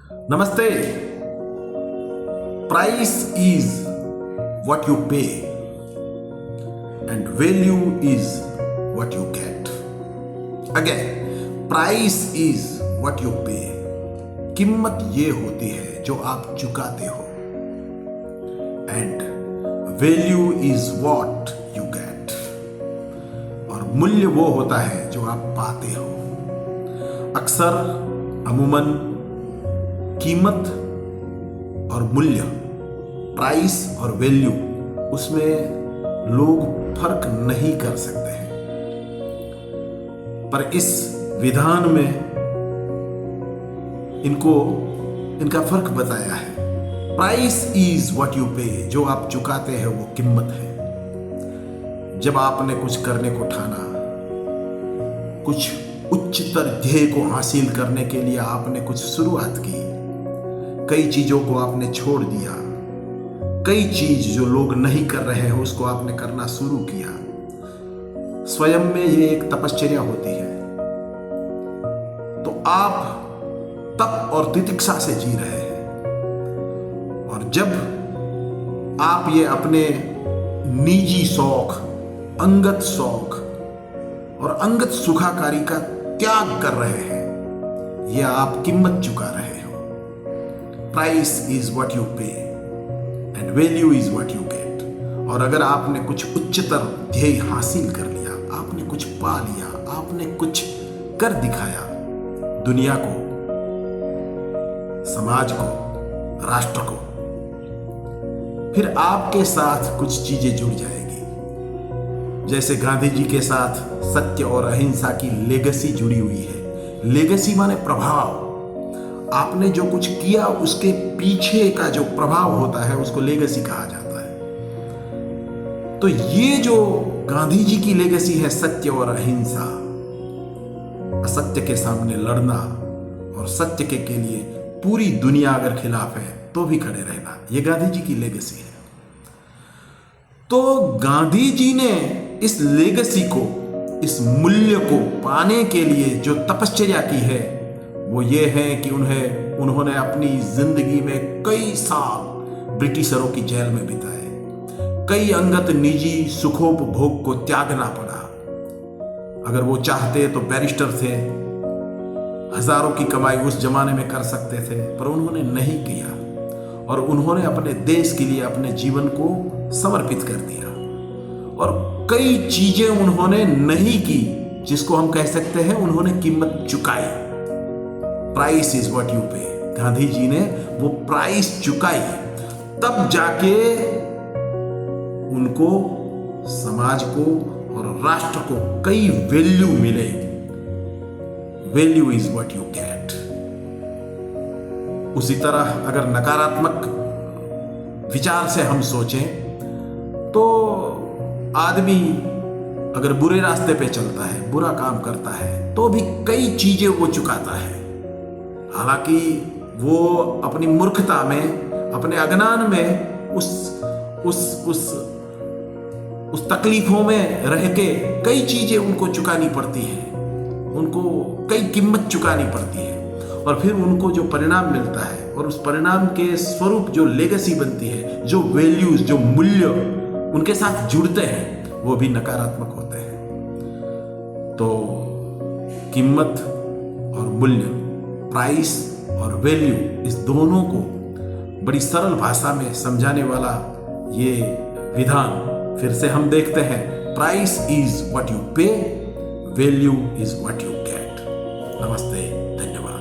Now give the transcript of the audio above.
नमस्ते। Price is what you pay and value is what you get. Again, price is what you pay. कीमत ये होती है जो आप चुकाते हो and value is what you get. और मूल्य वो होता है जो आप पाते हो। अक्सर अमूमन कीमत और मूल्य, प्राइस और वैल्यू, उसमें लोग फर्क नहीं कर सकते हैं, पर इस विधान में इनका फर्क बताया है। प्राइस इज व्हाट यू पे, जो आप चुकाते हैं वो कीमत है। जब आपने कुछ करने को ठाना, कुछ उच्चतर ध्येय को हासिल करने के लिए आपने कुछ शुरुआत की, कई चीजों को आपने छोड़ दिया, कई चीज जो लोग नहीं कर रहे हैं उसको आपने करना शुरू किया। स्वयं में ये एक तपश्चर्या होती है। तो आप तप और तितिक्षा से जी रहे हैं, और जब आप ये अपने निजी शौक, अंगत शौक और अंगत सुखाकारी का त्याग कर रहे हैं, ये आप कीमत चुका रहे हो। प्राइस इज व्हाट यू पे and value is what you get. और अगर आपने कुछ उच्चतर ध्येय हासिल कर लिया, आपने कुछ पा लिया, आपने कुछ कर दिखाया, दुनिया को, समाज को, राष्ट्र को, फिर आपके साथ कुछ चीजें जुड़ जाएगी। जैसे गांधी जी के साथ सत्य और अहिंसा की लेगेसी जुड़ी हुई है। लेगेसी माने प्रभाव। आपने जो कुछ किया उसके पीछे का जो प्रभाव होता है उसको लेगेसी कहा जाता है। तो ये जो गांधी जी की लेगेसी है, सत्य और अहिंसा, असत्य के सामने लड़ना और सत्य के लिए पूरी दुनिया अगर खिलाफ है तो भी खड़े रहना, ये गांधी जी की लेगेसी है। तो गांधी जी ने इस लेगेसी को, इस मूल्य को पाने के लिए जो तपश्चर्या की है वो ये है कि उन्होंने अपनी जिंदगी में कई साल ब्रिटिशरों की जेल में बिताए। कई अंगत निजी सुखोपभोग को त्यागना पड़ा। अगर वो चाहते तो बैरिस्टर थे, हजारों की कमाई उस जमाने में कर सकते थे, पर उन्होंने नहीं किया। और उन्होंने अपने देश के लिए अपने जीवन को समर्पित कर दिया। और कई चीजें उन्होंने नहीं की जिसको हम कह सकते हैं उन्होंने कीमत चुकाई। प्राइस इज व्हाट यू पे। गांधी जी ने वो प्राइस चुकाई, तब जाके उनको, समाज को और राष्ट्र को कई वैल्यू मिले। Value is what you get. उसी तरह अगर नकारात्मक विचार से हम सोचें तो आदमी अगर बुरे रास्ते पे चलता है, बुरा काम करता है, तो भी कई चीजें वो चुकाता है। हालांकि वो अपनी मूर्खता में, अपने अज्ञान में उस तकलीफों में रह के कई चीजें उनको चुकानी पड़ती हैं, उनको कई कीमत चुकानी पड़ती है। और फिर उनको जो परिणाम मिलता है और उस परिणाम के स्वरूप जो लेगेसी बनती है, जो वैल्यूज, जो मूल्य उनके साथ जुड़ते हैं, वो भी नकारात्मक होते हैं। तो कीमत और मूल्य, प्राइस और वैल्यू, इस दोनों को बड़ी सरल भाषा में समझाने वाला ये विधान फिर से हम देखते हैं। प्राइस इज व्हाट यू पे, value is what you get. नमस्ते, धन्यवाद।